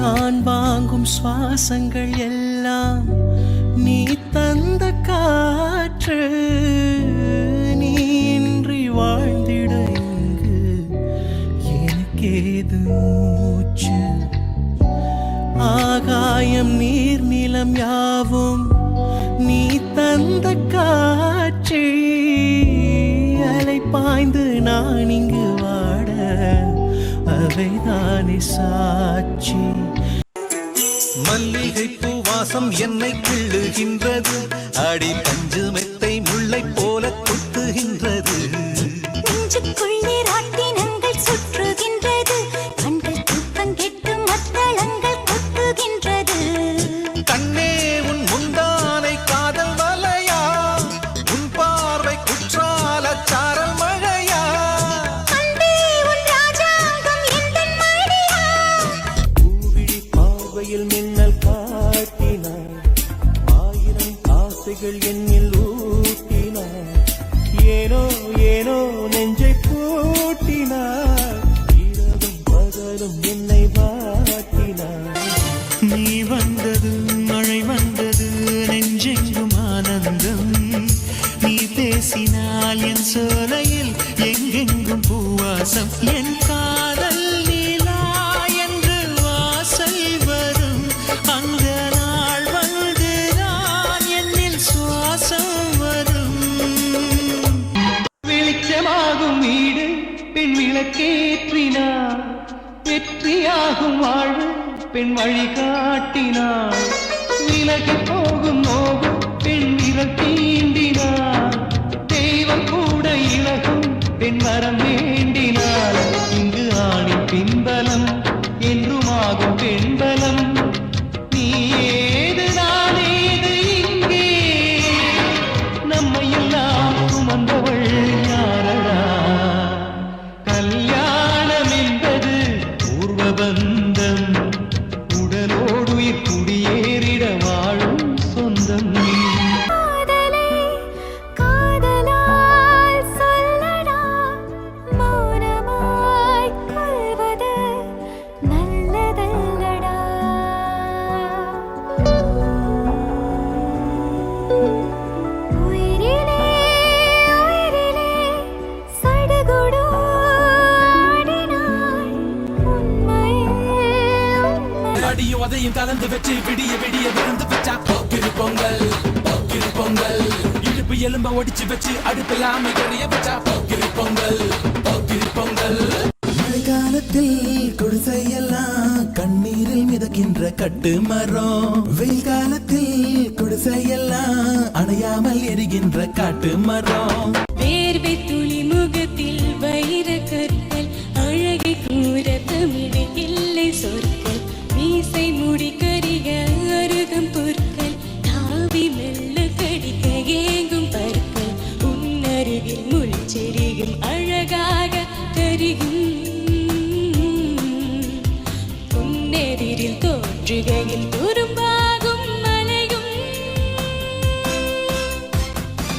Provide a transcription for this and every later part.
நான் வாங்கும் சுவாசங்கள் எல்லாம் நீ தந்த காற்று. நீ இன்றி வாழ்ந்திட இங்கு எனக்கேது மூச்சு. ஆகாயம் நீர் நிலம் யாவும் நீ தந்த காட்சி. அலை பாய்ந்து நான் இங்கு வாட அவைதானே சாட்சி. மல்லிகை பூவாசம் என்னை கிள்ளுகின்றது, அடி பஞ்சு மெத்தை முல்லை போல குத்துகின்றது. கண்ணே உன் முந்தானை காதல் வலையா, உன் பார்வை குற்றால சாரல் மழையா. பூவிழி பார்வையில் மின்னல் காட்டினார், ஆயிரம் ஆசைகள் என்னில் ஊட்டினார். ஏனோ ஏனோ நெஞ்சை பூட்டினார், இரவும் பகலும் என்னை வாட்டினார். நீ வந்தது மழை வந்தது நெஞ்செங்கும் ஆனந்தம். நீ பேசினால் என் சோலையில் எங்கெங்கும் பூவாசம். என் காதல் நீலா என்று வாசல் வரும் அந்த நாள் வந்து நான் என்னில் சுவாசம் வரும். வெளிச்சமாகும் வீடு பெண் விளக்கேற்றினார், வெற்றியாகும் வாழ்வு பெண் வழி காட்டினார். விலகி போகும் நோவும் பெண் விரல் தீண்டினார். தெய்வம் கூட இலகும் பெண் வரம் வேண்டினார். இங்கு ஆணின் பின்பலம் என்றுமாகும் பெண்பலம். நீ ஏது நான் ஏது இங்கே, நம்மை எல்லாம் சுமந்தவள் யாரடா. கல்யாணம் என்பது பூர்வ பந்தம், உடலோடுயிர் குடியேறிட வாழும் சொந்தம். அடியும் அதையும் கலந்து வச்சு விடிய விடிய விருந்து வச்சா போக்கிரி பொங்கல், போக்கிரி பொங்கல். இடுப்பு எலும்ப ஒடிச்சு வச்சு அடுப்பில்லாம கறிய வச்சா போக்கிரி பொங்கல், போக்கிரி பொங்கல். மழைக்காலத்தில் குடிசையெல்லாம் கண்ணீரில் மிதக்கின்ற கட்டு மரம். வெயில் காலத்தில் குடிசையெல்லாம் அணையாமல் எரிகின்ற காட்டு மரம். வேர்வை துளி முகத்தில் வைர கற்கள், அழகை கூற தமிழில் இல்லை சொற்கள். மீசை முடி கரிக அருகம் பொற்கள், தாவி மெல்ல கடிக்க ஏங்கும் பற்கள். உன்னருகில் முள் செரிகும் அழகாக கரிகும். உன்னெதிரில் தோன்றுகையில் துரும்பாகும் மலையும்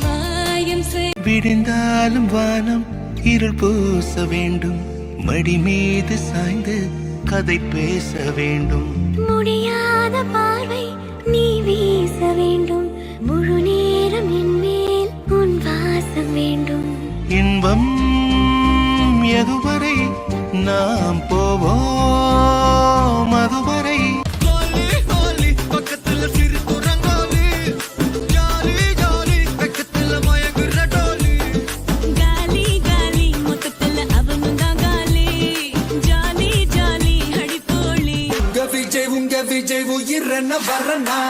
மாயம் விடிந்தாலும் வானம் இருள் பூச வேண்டும். மடி மீது சாய்ந்து கதை பேச வேண்டும். முடியாத பார்வை நீ வீச வேண்டும். முழு நேரம் என் மேல் உன் வாசம் வேண்டும். இன்பம் எதுவரை நாம் போவோம் அதுவரை. பக்கத்துல சிறு குரங்காலி, ஜாலி ஜாலி பக்கத்துல மயங்குற டோலி. காலி காலி மொத்தத்துல அவனும் தான் காலி. ஜாலி ஜாலி அடித்தோழி. உங்க விஜய் உயிரன வரனா.